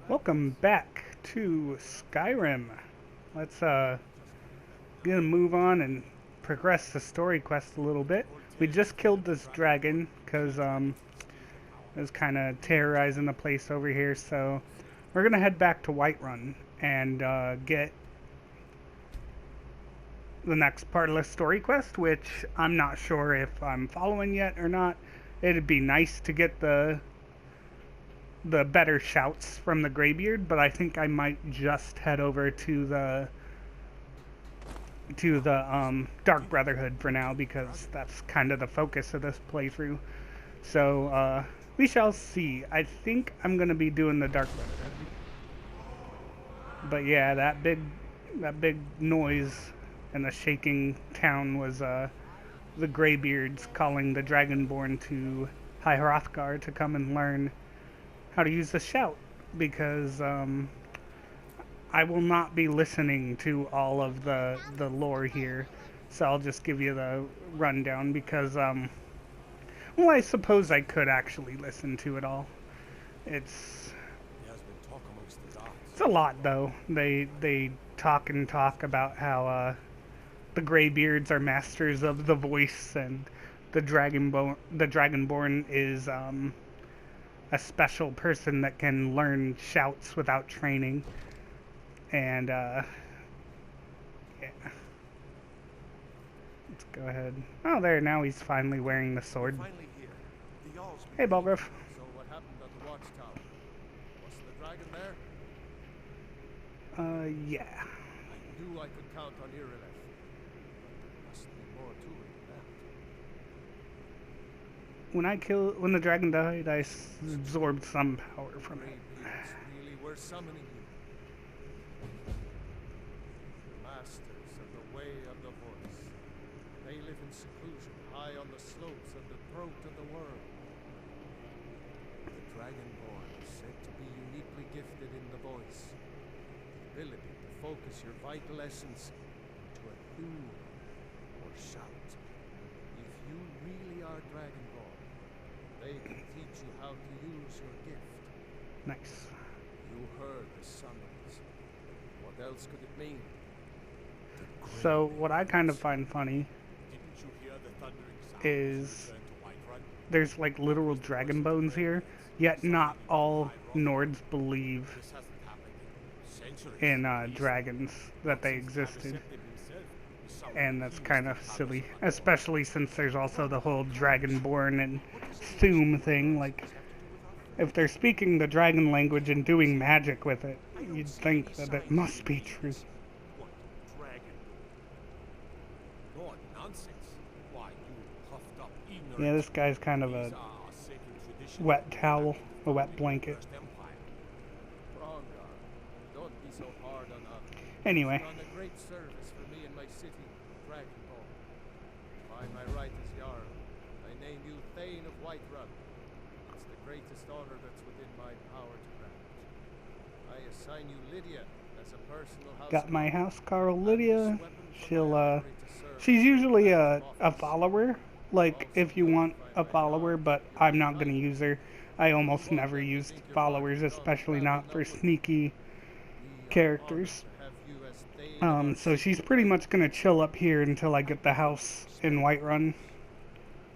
Welcome back to Skyrim. Let's gonna move on and progress the story quest a little bit. We just killed this dragon because it was kind of terrorizing the place over here. So we're gonna head back to Whiterun and get the next part of the story quest, which I'm not sure if I'm following yet or not. It'd be nice to get the better shouts from the Greybeard, but I think I might just head over to the Dark Brotherhood for now because that's kind of the focus of this playthrough. So we shall see. I think I'm gonna be doing the Dark Brotherhood, but yeah, that big noise and the shaking town was the Greybeards calling the Dragonborn to High Hrothgar to come and learn how to use the shout, because I will not be listening to all of the lore here, so I'll just give you the rundown because well, I suppose I could actually listen to it all. It's it's a lot though. They talk and talk about how the Greybeards are masters of the voice, and the Dragonborn is a special person that can learn shouts without training. And yeah. Let's go ahead. Oh, there, now he's finally wearing the sword. Hey, Balgruff. So what happened at the watchtower? Was the dragon there? Yeah. I knew I could count on Irileth. There must be more to it than that. When the dragon died, I absorbed some power from it. Greybeards really were summoning you. The masters of the way of the voice. They live in seclusion, high on the slopes of the throat of the world. The Dragonborn is said to be uniquely gifted in the voice. The ability to focus your vital essence into a tune or shout. If you really are Dragonborn, they can teach you how to use your gift. Nice. You heard the summons. What else could it mean? So, what I kind of find funny is there's like literal dragon bones here, yet not all Nords believe in dragons, that they existed. And that's kind of silly, especially since there's also the whole Dragonborn and Thuum thing. Like, if they're speaking the dragon language and doing magic with it, you'd think that it must be true. Yeah, this guy's kind of a wet towel, a wet blanket. Don't be so hard on us. Anyway. You've done a great service for me and my city, Dragonborn. By my right as Jarl, I name you Thane of Whiterun. It's the greatest honor that's within my power to grant. I assign you Lydia as a personal house. Got my housecarl Lydia. She's usually a follower. Like, if you want a follower, but I'm not gonna use her. I almost never used followers, especially not for sneaky characters. So she's pretty much gonna chill up here until I get the house in Whiterun,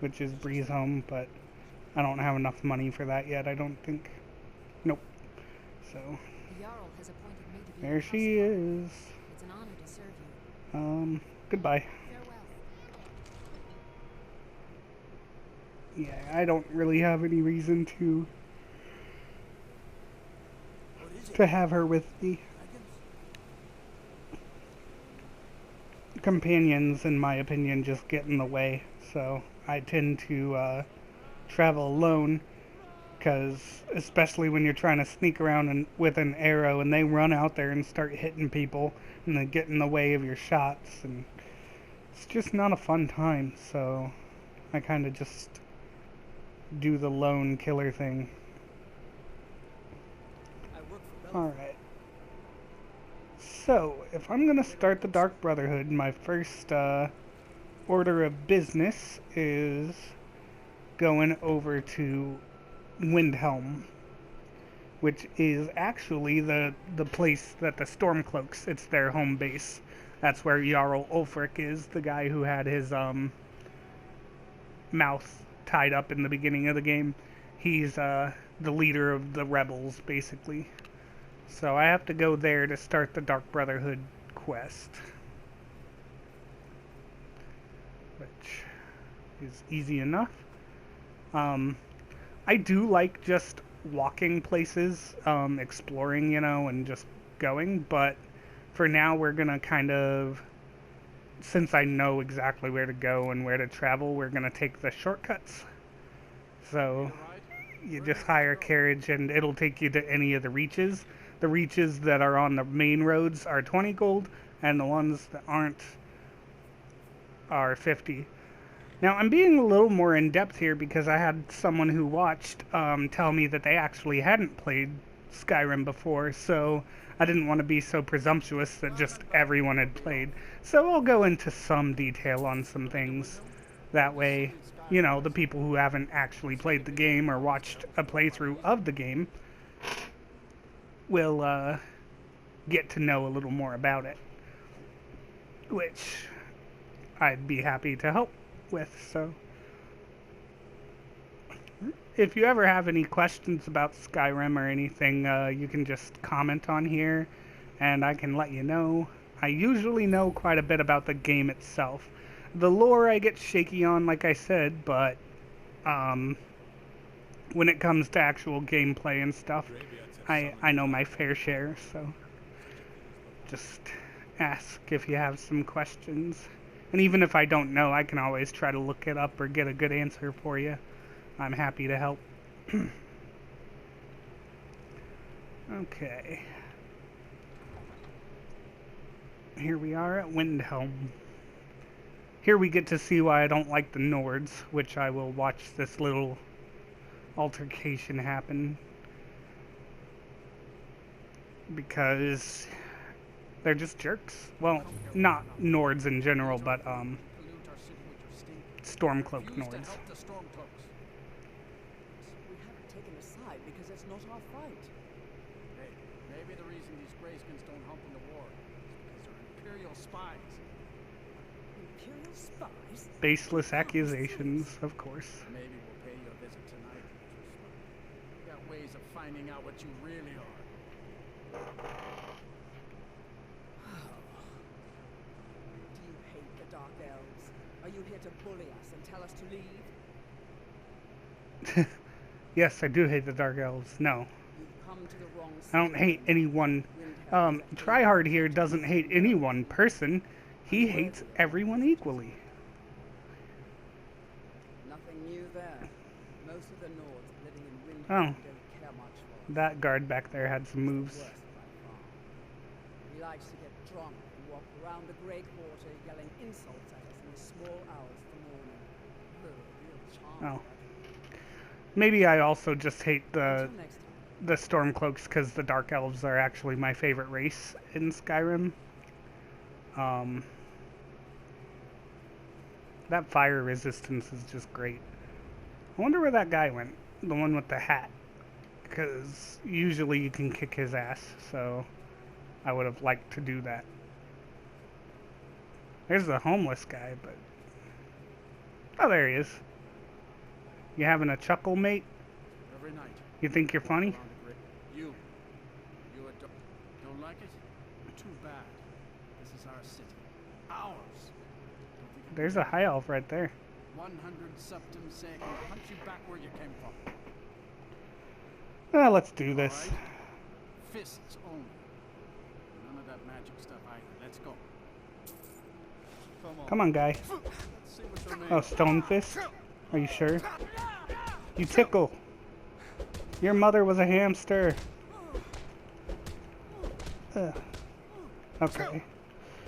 which is Breeze home, but I don't have enough money for that yet, I don't think. Nope. So there she is. It's an honor to serve you. Goodbye. Yeah, I don't really have any reason to have her with me. Companions, in my opinion, just get in the way, so I tend to travel alone, because especially when you're trying to sneak around with an arrow and they run out there and start hitting people and they get in the way of your shots, and it's just not a fun time, so I kind of just do the lone killer thing. Alright. So, if I'm gonna start the Dark Brotherhood, my first order of business is going over to Windhelm. which is actually the place that the Stormcloaks, it's their home base. That's where Jarl Ulfric is, the guy who had his mouth tied up in the beginning of the game. He's the leader of the rebels, basically. So I have to go there to start the Dark Brotherhood quest, which is easy enough. I do like just walking places, exploring, you know, and just going, but for now we're gonna kind of, since I know exactly where to go and where to travel, we're gonna take the shortcuts. So you just hire a carriage and it'll take you to any of the reaches. The reaches that are on the main roads are 20 gold, and the ones that aren't are 50. Now, I'm being a little more in-depth here because I had someone who watched tell me that they actually hadn't played Skyrim before, so I didn't want to be so presumptuous that just everyone had played. So I'll go into some detail on some things. That way, you know, the people who haven't actually played the game or watched a playthrough of the game will get to know a little more about it, which I'd be happy to help with. So if you ever have any questions about Skyrim or anything, you can just comment on here and I can let you know. I usually know quite a bit about the game itself. The lore I get shaky on, like I said, but when it comes to actual gameplay and stuff, I know my fair share, so just ask if you have some questions. And even if I don't know, I can always try to look it up or get a good answer for you. I'm happy to help. Okay. Here we are at Windhelm. Here we get to see why I don't like the Nords, which I will watch this little altercation happen. Because they're just jerks. Well, not Nords in general, but Stormcloak Nords. We haven't taken a side because it's not our fight. Hey, maybe the reason these Greyskins don't help in the war is because they're Imperial spies. Imperial spies? Baseless accusations, of course. Maybe we'll pay you a visit tonight. We got ways of finding out what you really are. Do you hate the Dark Elves? Are you here to bully us and tell us to leave? Yes, I do hate the Dark Elves. No. You've come to the wrong I don't hate anyone. Tryhard here doesn't hate any one person. He hates everyone equally. Nothing new there. Most of the Nords living in Windhelm Oh. don't care much for us. That guard back there had some moves. Worse by far. He likes to get drunk and walk around the Grey Quarter yelling insults at us in the small hours of the morning. Real charm. Oh. Maybe I also just hate the Until next time. the Stormcloaks because the Dark Elves are actually my favorite race in Skyrim. That fire resistance is just great. I wonder where that guy went. The one with the hat. Because usually you can kick his ass, so I would have liked to do that. There's the homeless guy, but... Oh, there he is. You having a chuckle, mate? Every night. You think you're funny? around the Grey. You don't like it? Too bad. This is our city. Ours. Don't think There's a high elf right there. 100 septum say I can punch you back where you came from. Let's do this. All right? Fists only. None of that magic stuff either. Let's go. Come on, guy. Let's see what you're made Oh, of. stone fist? Are you sure? You tickle. Your mother was a hamster. Okay.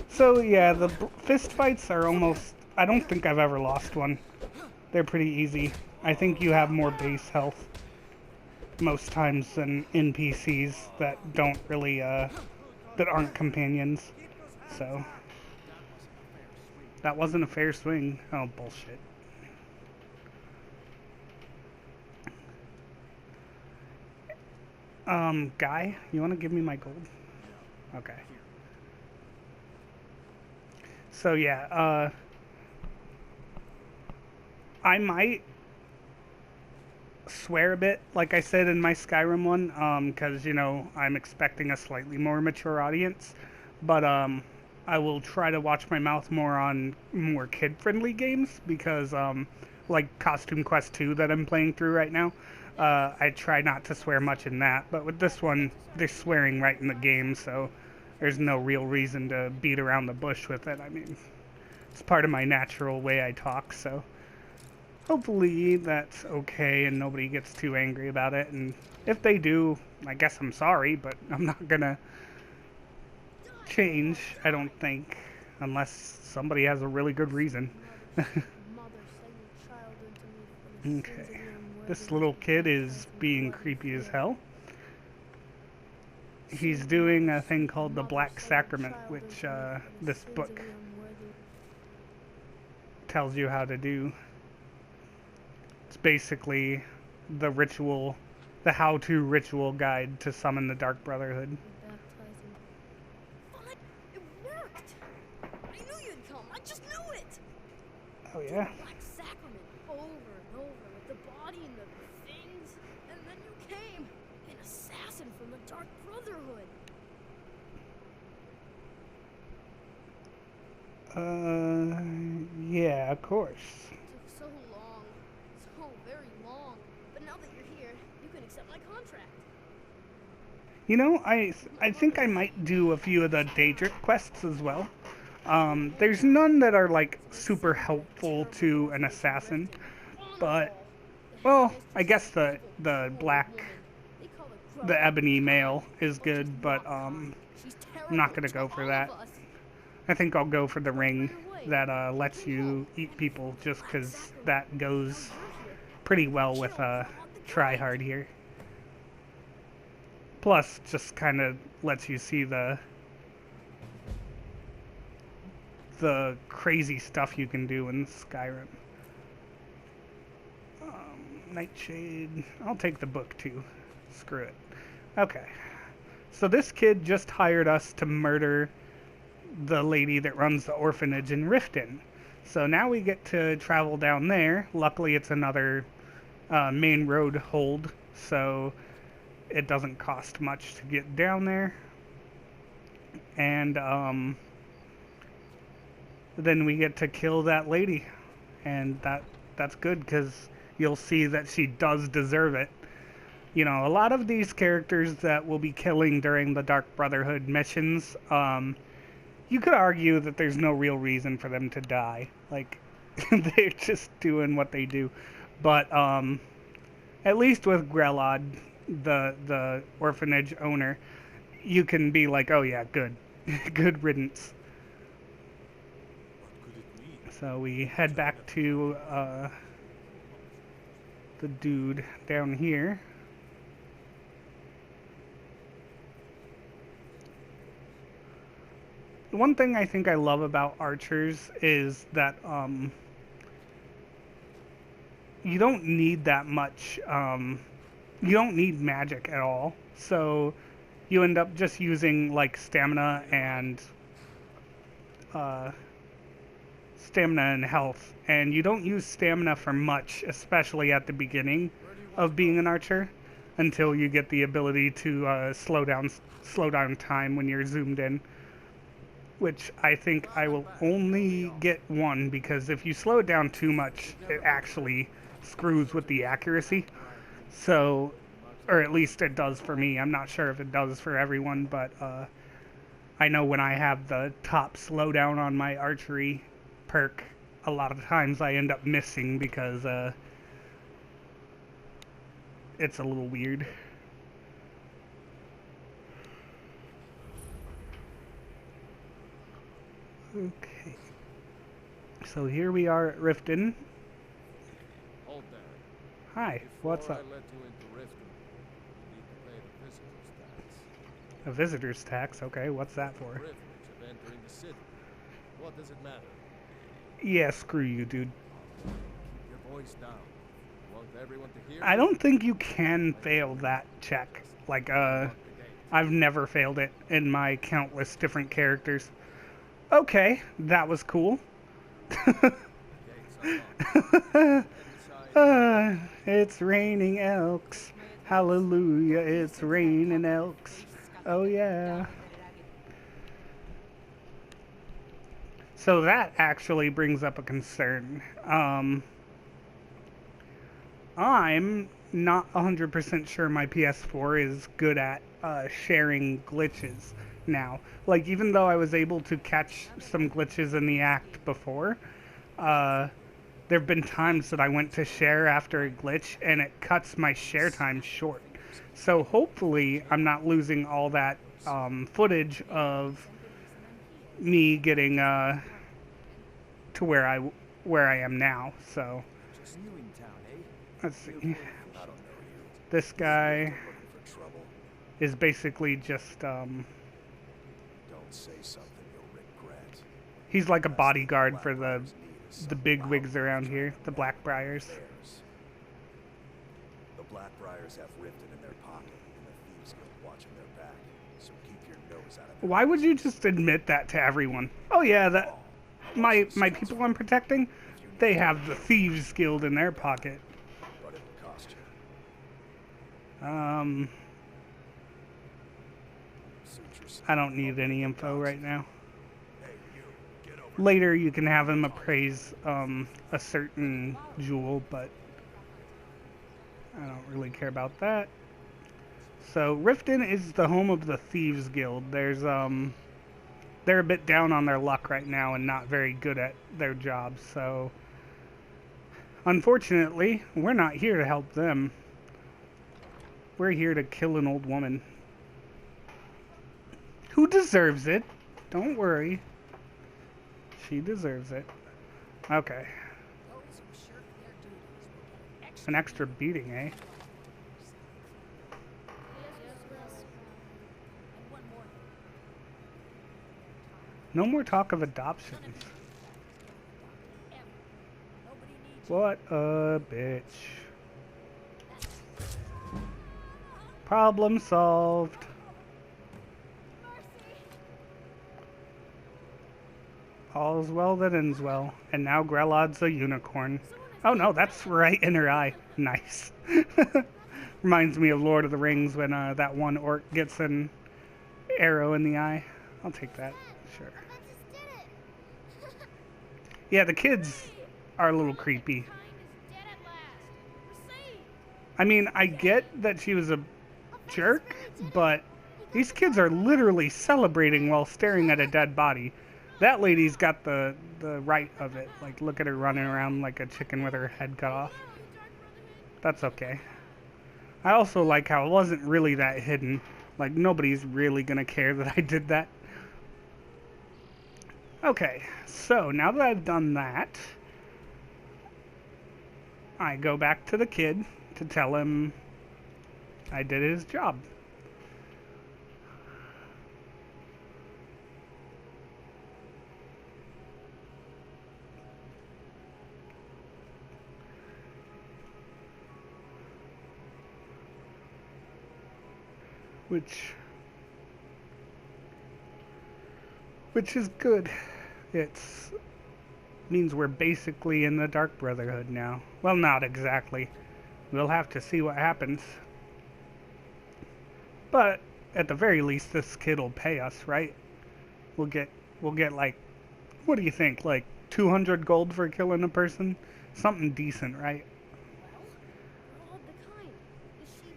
So yeah, the fist fights are almost... I don't think I've ever lost one. They're pretty easy. I think you have more base health most times than NPCs that don't really, that aren't companions. So... That wasn't a fair swing. Oh, bullshit. Guy, you want to give me my gold? No. Okay. Here. So yeah, I might swear a bit, like I said in my Skyrim one, because, you know, I'm expecting a slightly more mature audience. But, I will try to watch my mouth more on more kid-friendly games, because, like Costume Quest 2 that I'm playing through right now, I try not to swear much in that. But with this one, they're swearing right in the game, so there's no real reason to beat around the bush with it. I mean, it's part of my natural way I talk, so hopefully that's okay and nobody gets too angry about it. And if they do, I guess I'm sorry, but I'm not gonna change, I don't think, unless somebody has a really good reason. Okay. This little kid is being creepy as hell. He's doing a thing called the Black Sacrament, which this book tells you how to do. It's basically the ritual, the how-to ritual guide to summon the Dark Brotherhood. It worked! I knew you'd come. I just knew it! Oh yeah? Black Sacrament over and over with the body and the things. And then you came. An assassin from the Dark Brotherhood. Yeah, of course. It took so long. So very long. But now that you're here, you can accept my contract. You know, I think I might do a few of the Daedric quests as well. There's none that are, like, super helpful to an assassin, but, well, I guess the ebony male is good, but, I'm not gonna go for that. I think I'll go for the ring that, lets you eat people, just because that goes pretty well with, tryhard here. Plus, just kind of lets you see the crazy stuff you can do in Skyrim. Nightshade. I'll take the book too. Screw it. Okay. So this kid just hired us to murder the lady that runs the orphanage in Riften. So now we get to travel down there. Luckily, it's another main road hold, so it doesn't cost much to get down there. And then we get to kill that lady, and that's good, because you'll see that she does deserve it. You know, a lot of these characters that we'll be killing during the Dark Brotherhood missions, you could argue that there's no real reason for them to die. Like, they're just doing what they do. But at least with Grelod, the orphanage owner, you can be like, oh yeah, good. Good riddance. So we head back to the dude down here. One thing I think I love about archers is that you don't need that much, you don't need magic at all. So you end up just using like stamina and health, and you don't use stamina for much, especially at the beginning of being an archer, until you get the ability to slow down time when you're zoomed in. Which I think I will only get one, because if you slow it down too much, it actually screws with the accuracy. So, or at least it does for me. I'm not sure if it does for everyone, but I know when I have the top slowdown on my archery perk, a lot of times I end up missing because it's a little weird. Okay. So here we are at Riften. Hold there. Hi, what's Before up? I let you into Riften, you need to pay the visitor's tax. A visitor's tax, okay, what's that for? Privilege of entering the city. What does it matter? Yeah, screw you, dude. Keep your voice down. You want everyone to hear I you? don't think you can fail that check. Like, Unlock the gate. I've never failed it in my countless different characters. Okay, that was cool. The gate's unlocked. Head inside. It's raining elks. Hallelujah, it's raining elks. Oh yeah. So that actually brings up a concern. I'm not 100% sure my PS4 is good at sharing glitches now. Like, even though I was able to catch some glitches in the act before, there have been times that I went to share after a glitch and it cuts my share time short. So hopefully I'm not losing all that footage of me getting to where I am now. So Just new in town, eh? let's see. I don't know you. This guy Looking for trouble. is basically just Don't say something you'll regret. he's like a bodyguard for the Blackbriar's need is the some big loud wigs around ones here, trying the to Blackbriars. theirs. The Blackbriars have Riften in their pocket, and the Thieves Guild watching their back. So keep your nose out of their Why would you just admit that to everyone? Oh yeah, that my people I'm protecting, they have the Thieves Guild in their pocket. But it'll cost you. Suit yourself. I don't need any info right now. Hey, you, get over Later you can have him appraise a certain jewel, but I don't really care about that. So Riften is the home of the Thieves Guild. They're a bit down on their luck right now and not very good at their jobs, so unfortunately, we're not here to help them. We're here to kill an old woman. Who deserves it? Don't worry. She deserves it. Okay. An extra beating, eh? No more talk of adoptions. What a bitch. Problem solved. All's well that ends well. And now Grelod's a unicorn. Oh no, that's right in her eye. Nice. Reminds me of Lord of the Rings when that one orc gets an arrow in the eye. I'll take that. Sure. Yeah, the kids are a little creepy. I mean, I get that she was a jerk, but these kids are literally celebrating while staring at a dead body. That lady's got the right of it. Like, look at her running around like a chicken with her head cut off. That's okay. I also like how it wasn't really that hidden. Like, nobody's really gonna care that I did that. Okay, so now that I've done that, I go back to the kid to tell him I did his job. Which is good. It's means we're basically in the Dark Brotherhood now. Well, not exactly. We'll have to see what happens. But at the very least, this kid will pay us, right? We'll get like, what do you think? Like 200 gold for killing a person? Something decent, right? Well, we're all the kind. Is she,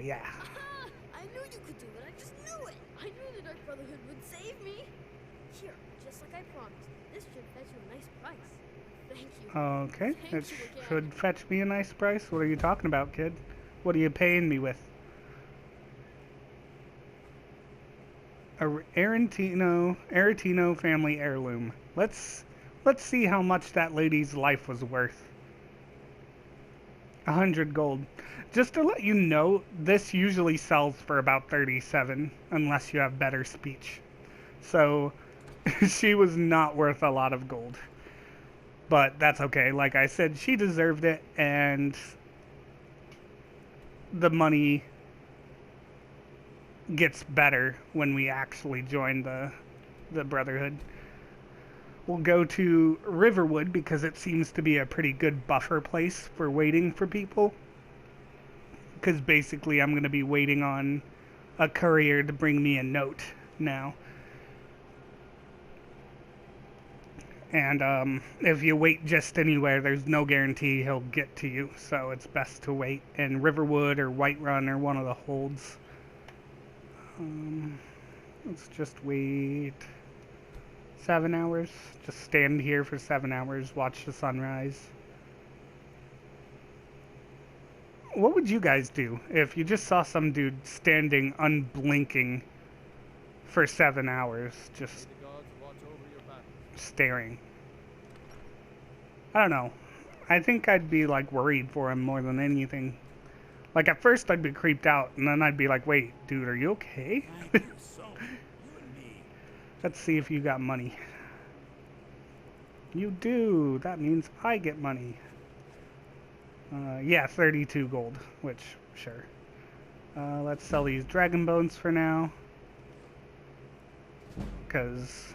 Yeah. Aha! I knew you could do it. I just knew it. I knew the Dark Brotherhood would save me. Here, just like I promised. This should fetch you a nice price. Thank you. Okay, Thank it you again. should fetch me a nice price. What are you talking about, kid? What are you paying me with? A Aretino family heirloom. Let's see how much that lady's life was worth. 100 gold. Just to let you know, this usually sells for about 37, unless you have better speech. So, she was not worth a lot of gold. But that's okay. Like I said, she deserved it, and the money gets better when we actually join the Brotherhood. We'll go to Riverwood because it seems to be a pretty good buffer place for waiting for people. Because basically I'm going to be waiting on a courier to bring me a note now. And if you wait just anywhere, there's no guarantee he'll get to you. So it's best to wait in Riverwood or Whiterun or one of the holds. Let's just wait 7 hours. Just stand here for 7 hours, watch the sunrise. What would you guys do if you just saw some dude standing unblinking for 7 hours, just The gods watch over your back. staring? I don't know. I think I'd be like worried for him more than anything. Like at first I'd be creeped out, and then I'd be like, wait, dude, are you okay? Thank you so much. You and me. Let's see if you got money. You do. That means I get money. Yeah, 32 gold, which, sure. Let's sell these dragon bones for now. Because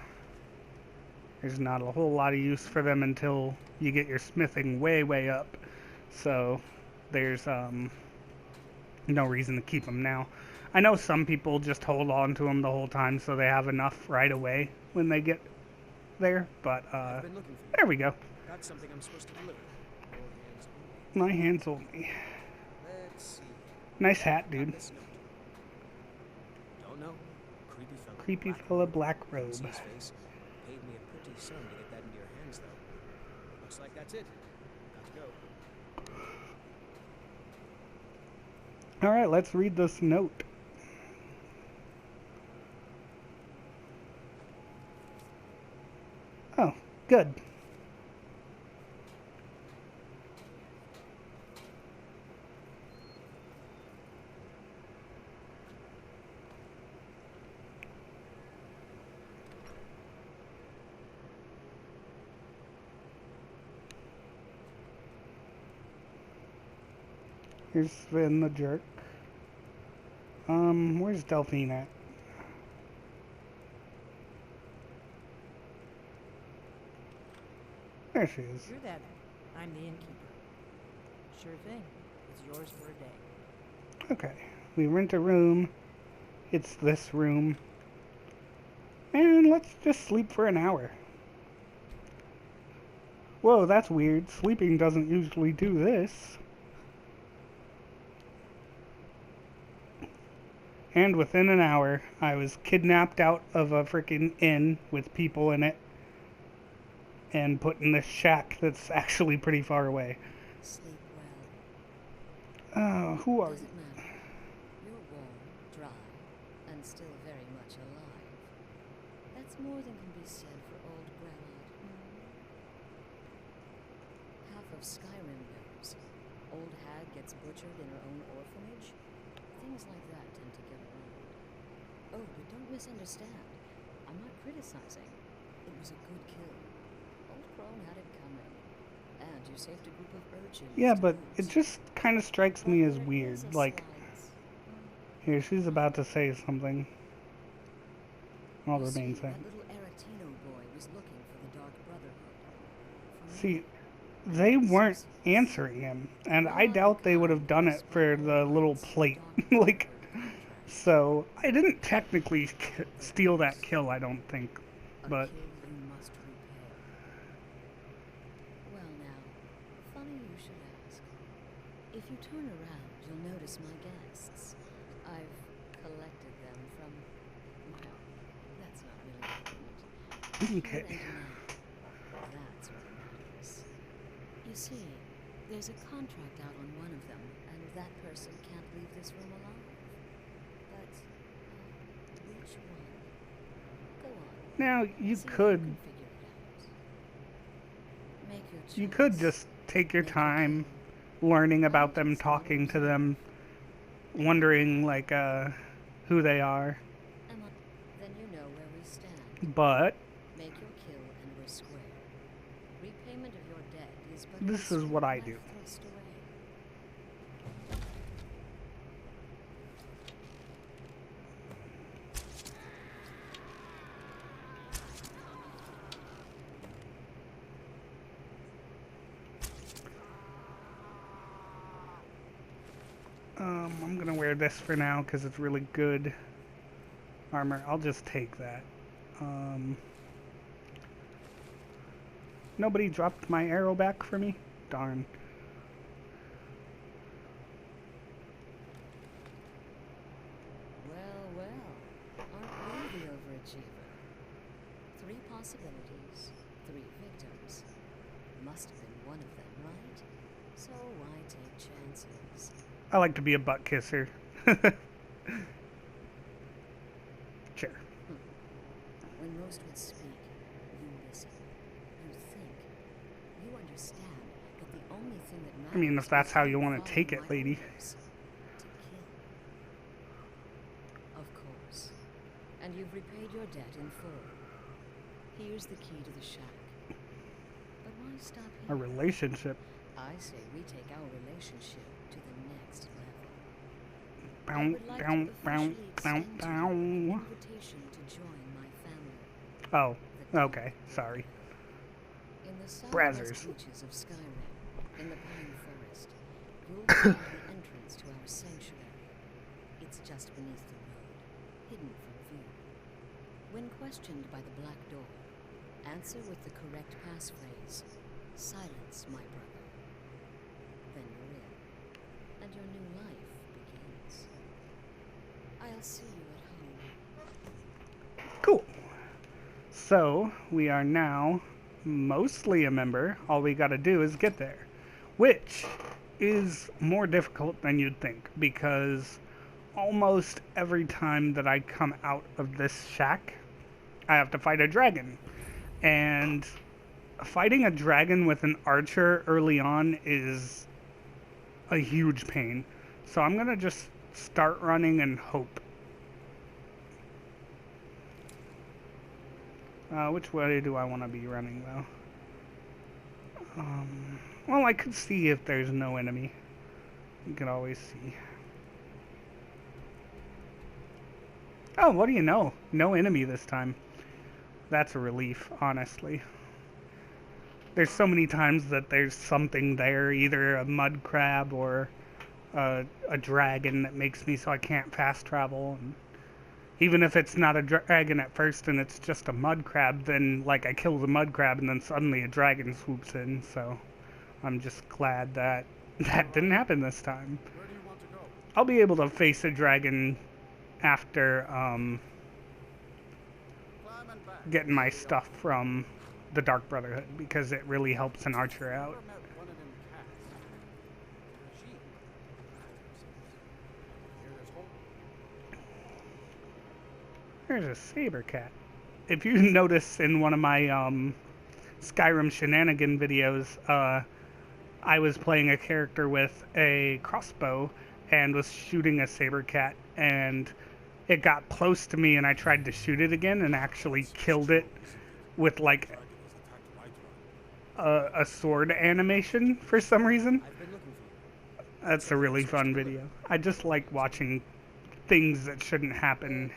there's not a whole lot of use for them until you get your smithing way, way up. So there's no reason to keep them now. I know some people just hold on to them the whole time so they have enough right away when they get there, but I've been looking for you. there we go. Got something I'm supposed to deliver. Your hands only. My hands only. Let's see. Nice hat, Got dude. this note. Don't know. Creepy fella. Creepy Black fella, black Couldn't robe. see his face. Paid me a pretty sum to get that into your hands, though. Looks like that's it. Got to go. Alright, let's read this note. Oh, good. Here's Sven the jerk. Where's Delphine at? There she is. You're that. I'm the innkeeper. Sure thing. It's yours for a day. Okay. We rent a room. It's this room. And let's just sleep for an hour. Whoa, that's weird. Sleeping doesn't usually do this. And within an hour, I was kidnapped out of a freaking inn with people in it and put in this shack that's actually pretty far away. Sleep well. Oh, who are Doesn't you? matter. You're warm, dry, and still very much alive. That's more than can be said for old Grandad. Half of Skyrim knows. Old hag gets butchered in her own orphanage. Things like that tend to get around. Oh, but don't misunderstand. I'm not criticizing. It was a good kill. Old Crone had it coming. And you saved a group of urchins. Yeah, to but boot. it just kind of strikes me as There weird. is a Like, slight- here, she's about to say something. I'll You remain see, saying. that little Aretino boy was looking for the Dark Brotherhood. For See, me, they weren't answering him, and I doubt they would have done it for the little plate. Like, so I didn't technically steal that kill, I don't think. a But kill you must repay. Well now, funny you should ask. If you turn around, you'll notice my guests. I've collected them from, well, that's not really important. okay. Here and now, that's what matters. You see, there's a contract out on one of them, and that person can't leave this room alive. But, which one? Go on. Now you See if could can figure it out. Make your choice. you could just take your Make time kill. learning about them, talking to them, wondering like who they are. Emma, then you know where we stand. But Make your kill and we're square. Repayment of your debt is but this a is what I knife do. thrust away. I'm gonna wear this for now because it's really good armor. I'll just take that. Nobody dropped my arrow back for me? Darn. Well, well. Aren't we the overachiever? 3 possibilities, 3 victims. Must have been one of them, right? So why take chances? I like to be a butt kisser. Sure. When most would speak, you listen. You think. You understand that the only thing that matters I mean, if that's is how you want to following take it, my lady. orders. To kill. Of course. And you've repaid your debt in full. Here's the key to the shack. But why stop A here? relationship. I say we take our relationship to the next level. I Bow, would like bow, to bow, officially bow, extend to you an bow. invitation to join my family. Oh, The okay. Sorry. In the southwest Brazzers. reaches of Skyrim, in the pine forest, you'll find the entrance to our sanctuary. It's just beneath the road, hidden from view. When questioned by the Black Door, answer with the correct passphrase, "Silence, my brother." Then you're in, and your new life begins. I'll see you at home. Cool. So, we are now mostly a member. All we gotta do is get there. Which is more difficult than you'd think, because almost every time that I come out of this shack, I have to fight a dragon. And fighting a dragon with an archer early on is a huge pain. So I'm gonna just start running and hope. Which way do I want to be running, though? Well, I could see if there's no enemy. You can always see. Oh, what do you know? No enemy this time. That's a relief, honestly. There's so many times that there's something there, either a mud crab or a dragon that makes me so I can't fast travel. And even if it's not a dragon at first and it's just a mud crab, then like I kill the mud crab and then suddenly a dragon swoops in. So I'm just glad that that didn't happen this time. Where do you want to go? I'll be able to face a dragon after Climb and back. getting my stuff from the Dark Brotherhood, because it really helps an archer out. Never met one of them cats. Sheep. Here there's hope. There's a saber cat. If you notice in one of my Skyrim shenanigan videos, I was playing a character with a crossbow and was shooting a saber cat, and it got close to me and I tried to shoot it again and actually killed it with like a sword animation for some reason. I've been looking for you. That's a really fun video. I just like watching things that shouldn't happen.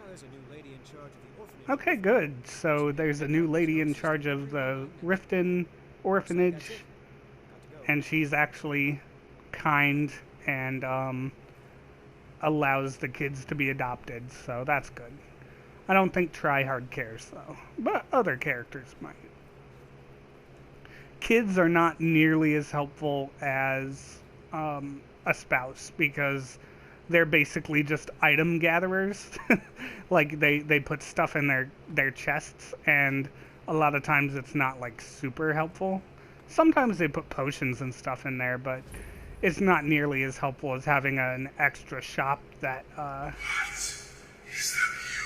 There's a new lady in charge of the orphanage. Okay, good. So there's a new lady in charge of the Riften orphanage, Got to go. and she's actually kind and allows the kids to be adopted, so that's good. I don't think Tryhard cares, though, but other characters might. Kids are not nearly as helpful as a spouse, because they're basically just item gatherers. Like, they put stuff in their chests, and a lot of times it's not, like, super helpful. Sometimes they put potions and stuff in there, but it's not nearly as helpful as having an extra shop that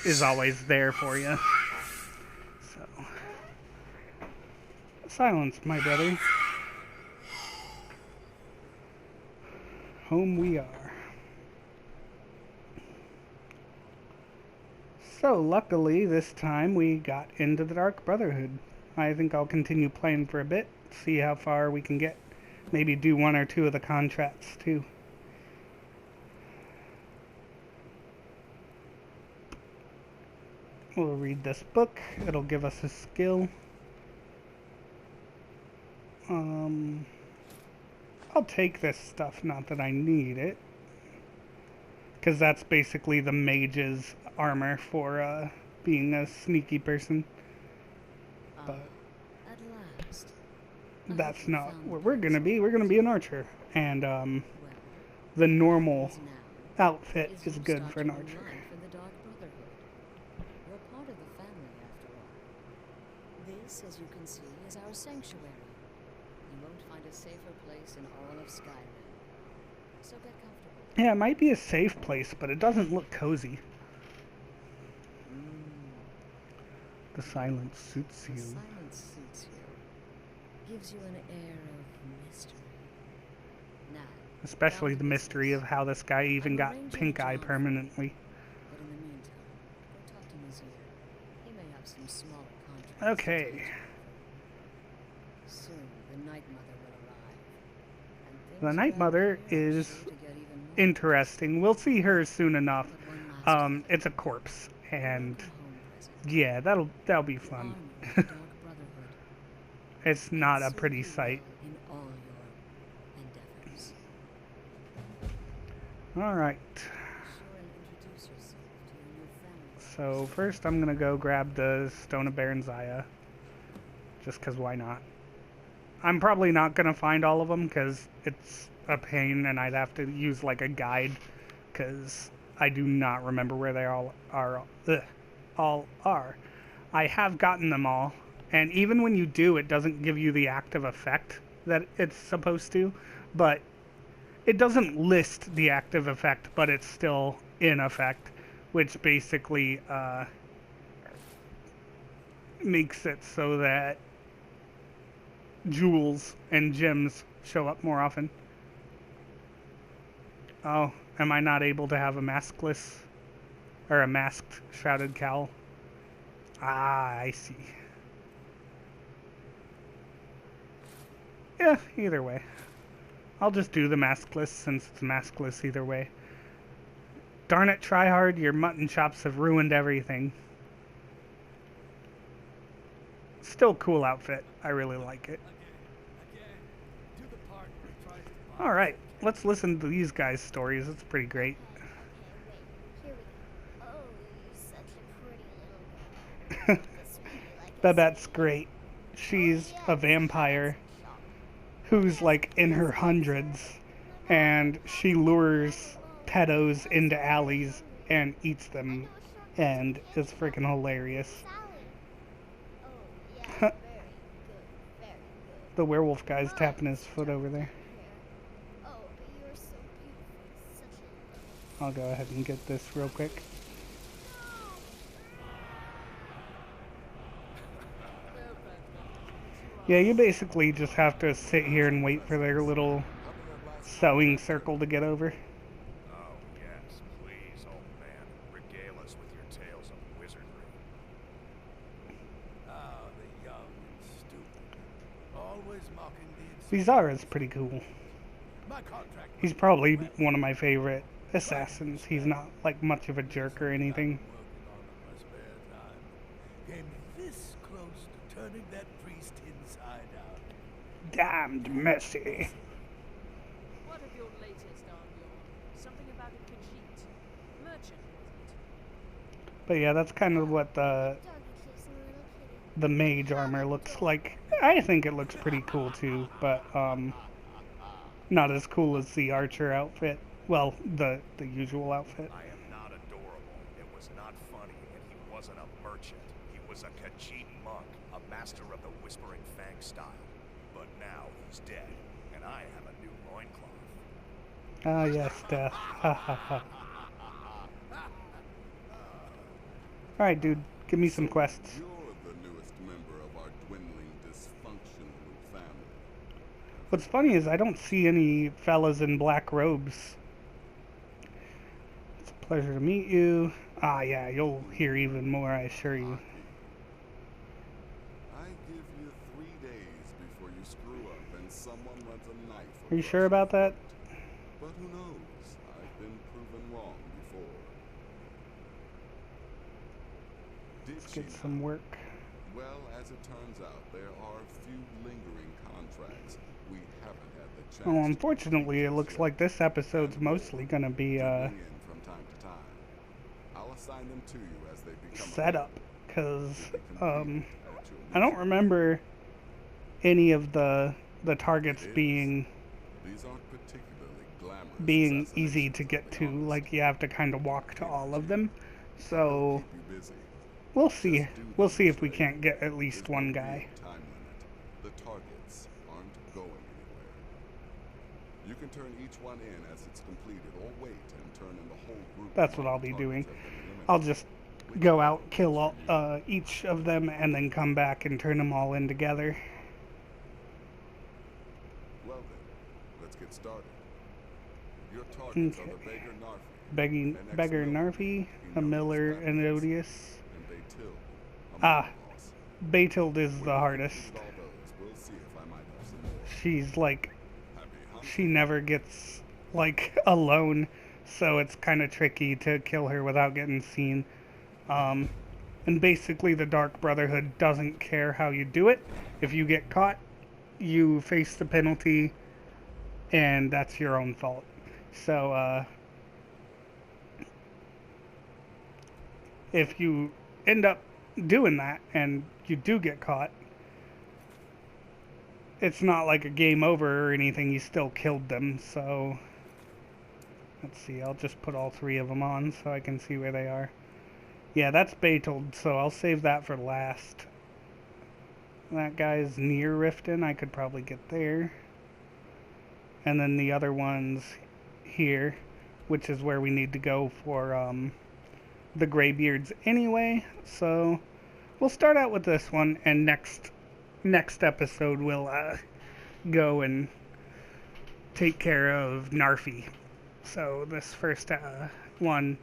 is always there for you. So, silence, my brother. Home we are. So, luckily, this time we got into the Dark Brotherhood. I think I'll continue playing for a bit, see how far we can get. Maybe do 1 or 2 of the contracts, too. We'll read this book. It'll give us a skill. I'll take this stuff, not that I need it. Because that's basically the mage's armor for being a sneaky person. But At last. that's not what we're gonna be. We're gonna be an archer. And Well, the normal is now outfit is is you good start for an your own archer. life in the Dark Brotherhood. You're part of the family, after all. This, as you can see, is our sanctuary. You won't find a safer place in all of Skyrim. So get comfortable. Yeah, it might be a safe place, but it doesn't look cozy. The silence suits The you. silence suits you. Gives you an air of mystery. Now, Especially down the to mystery business. of how this guy even I'm got arranging pink a eye job for you. permanently. But in the meantime, go talk to Nazir. He may have some smaller contracts. to Okay. take you over. Soon, the Night Mother will arrive. And things The Night around Mother here are is sure to get even more interesting. We'll see her soon enough. But one last thing. It's a corpse, A and welcome home present. yeah, that'll be The fun. armor of the Dark Brotherhood. It's not a Serve pretty you sight. well in all your endeavors. All right. Be sure and introduce yourself to your new family. So first, I'm gonna go grab the Stone of Baron Zaya, just 'cause why not? I'm probably not gonna find all of them 'cause it's a pain, and I'd have to use like a guide, 'cause I do not remember where they all are. All are. I have gotten them all, and even when you do, it doesn't give you the active effect that it's supposed to, but it doesn't list the active effect, but it's still in effect, which basically makes it so that jewels and gems show up more often. Oh, am I not able to have a maskless or a masked shrouded cowl? Ah, I see. Yeah, either way. I'll just do the maskless since it's maskless either way. Darn it, tryhard, your mutton chops have ruined everything. Still cool outfit. I really like it. Alright, let's listen to these guys' stories. It's pretty great. Okay, wait. Here we go. Oh, you're such a pretty little girl. This would be like a Babette's city. great. She's Oh, a yes, vampire that's a shop. who's like in her hundreds, and she lures pedos into alleys and eats them, and it's freaking hilarious. Sally. Oh, yeah, very good, very good. The werewolf guy's tapping his foot over there. Oh, but you're so beautiful. Such a I'll go ahead and get this real quick. Yeah, you basically just have to sit here and wait for their little sewing circle to get over. Oh, yes, please, old man. Regale us with your tales of wizardry. Ah, the young and stupid. Always mocking the Vizara's pretty cool. My contract. He's probably one of my favorite assassins. He's not like much of a jerk or anything. Working on in my spare time. Came this close to turning that priest inside out. Damned messy. What of your latest, Armyor? Something about a Khajiit. Merchant, wasn't it? But yeah, that's kind of what doggy kissing a little kitty. the mage armor looks like. I think it looks pretty cool too, but not as cool as the archer outfit. Well, the usual outfit. I am not adorable. It was not funny, and he wasn't a merchant. He was a Khajiit monk, a master of the Whispering Fang style. But now he's dead, and I have a new loincloth. Ah, yes, death. Ha ha ha. Alright, dude, give me some quests. You're the newest member of our dwindling, dysfunctional family. What's funny is I don't see any fellas in black robes. It's a pleasure to meet you. Ah, yeah, you'll hear even more, I assure you. I give you 3 days before you screw up and someone runs a knife. Are you across sure your about that? throat. But who knows? I've been proven wrong before. Did Let's she get some work. Well, as it turns out, there are a few lingering contracts we haven't had the chance Well, to unfortunately, it complete looks just like this episode's and mostly more gonna be, to bring in from time to time. I'll assign them to you as they become setup, available because, to be completed at your I don't leisure. remember any of the targets It is. being These aren't particularly glamorous easy to assassinations, get I'll be to. honest. Like, you have to kind of walk to Leave it all to of you. them. I'd rather So keep you busy. we'll Just see. do We'll them see this if we way. can't get at least There's one no guy. real time limit. The targets aren't going anywhere. You can turn each one in as it's completed, or wait and turn in the whole group. That's what once I'll the be targets doing. have been eliminated. I'll just Which go method out, kill works all, for you? each of them, and then come back and turn them all in together. Well then, let's get started. Your targets are the Okay. beggar Narfi, Beggar an Narfi, ex-military a he Miller, knows and Baptist, Odious. and Baytil, a Ah, mob boss. Batild is When the you've hardest. completed all those, we'll see if I might have some more. She's like, Happy hunting. she never gets, like, alone, so it's kind of tricky to kill her without getting seen. And basically the Dark Brotherhood doesn't care how you do it. If you get caught, you face the penalty, and that's your own fault. So, if you end up doing that and you do get caught, it's not like a game over or anything. You still killed them. So let's see, I'll just put all three of them on so I can see where they are. Yeah, that's Batold, so I'll save that for last. That guy's near Riften. I could probably get there. And then the other one's here, which is where we need to go for the Greybeards anyway. So we'll start out with this one, and next episode we'll go and take care of Narfi. So this first one,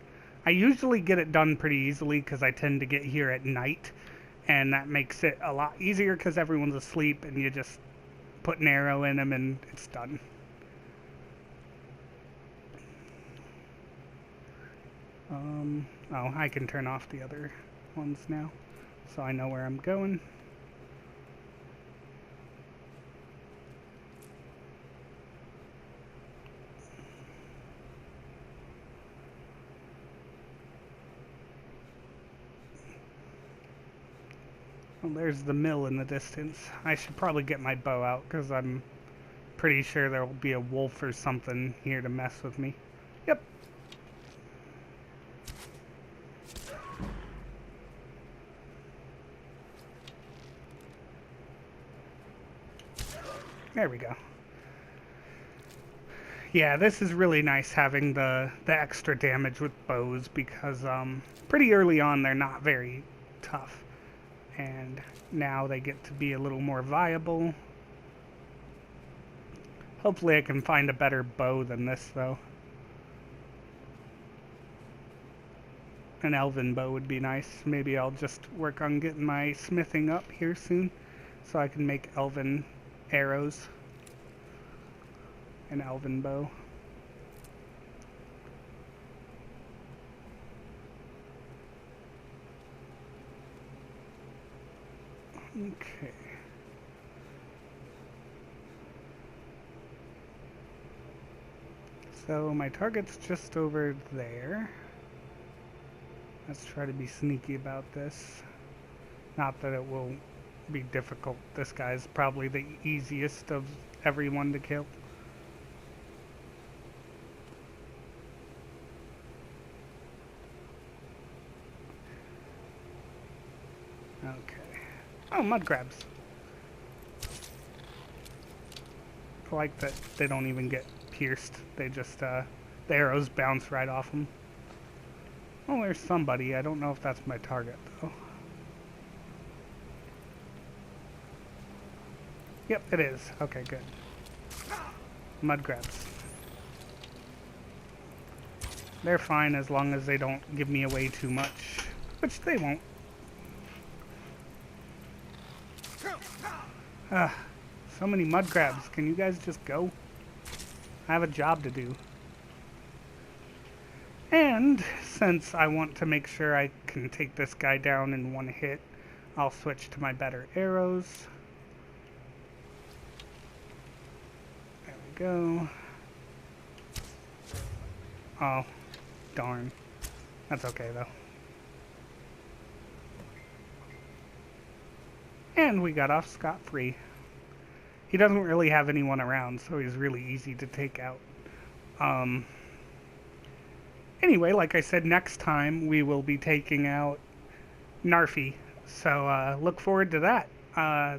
I usually get it done pretty easily because I tend to get here at night, and that makes it a lot easier because everyone's asleep and you just put an arrow in them and it's done. Oh, I can turn off the other ones now, so I know where I'm going. Well, there's the mill in the distance. I should probably get my bow out because I'm pretty sure there will be a wolf or something here to mess with me. Yep. There we go. Yeah, this is really nice having the extra damage with bows because pretty early on they're not very tough. And now they get to be a little more viable. Hopefully I can find a better bow than this though. An elven bow would be nice. Maybe I'll just work on getting my smithing up here soon so I can make elven arrows. An elven bow. Okay. So my target's just over there. Let's try to be sneaky about this. Not that it will be difficult. This guy's probably the easiest of everyone to kill. Okay. Oh, mud crabs. I like that they don't even get pierced. They just, the arrows bounce right off them. Oh, there's somebody. I don't know if that's my target, though. Yep, it is. Okay, good. Mud crabs. They're fine as long as they don't give me away too much. Which they won't. Ah, so many mud crabs. Can you guys just go? I have a job to do. And since I want to make sure I can take this guy down in one hit, I'll switch to my better arrows. There we go. Oh, darn. That's okay, though. And we got off scot-free. He doesn't really have anyone around, so he's really easy to take out. Anyway, like I said, next time we will be taking out Narfi. So look forward to that.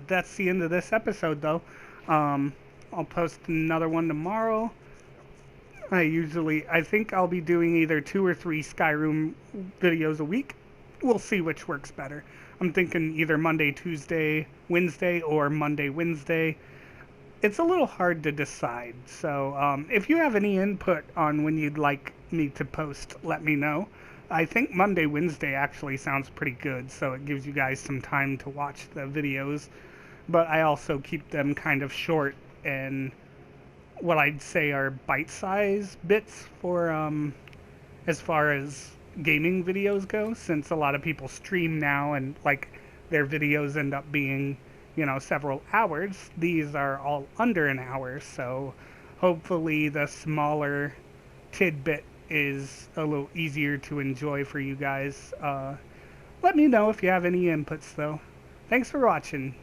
That's the end of this episode, though. I'll post another one tomorrow. I think I'll be doing either 2 or 3 Skyrim videos a week. We'll see which works better. I'm thinking either Monday, Tuesday, Wednesday, or Monday, Wednesday. It's a little hard to decide. So if you have any input on when you'd like me to post, let me know. I think Monday, Wednesday actually sounds pretty good, so it gives you guys some time to watch the videos. But I also keep them kind of short and what I'd say are bite-sized bits for as far as gaming videos go, since a lot of people stream now and like their videos end up being, you know, several hours. These are all under an hour, so hopefully the smaller tidbit is a little easier to enjoy for you guys. Let me know if you have any inputs, though. Thanks for watching.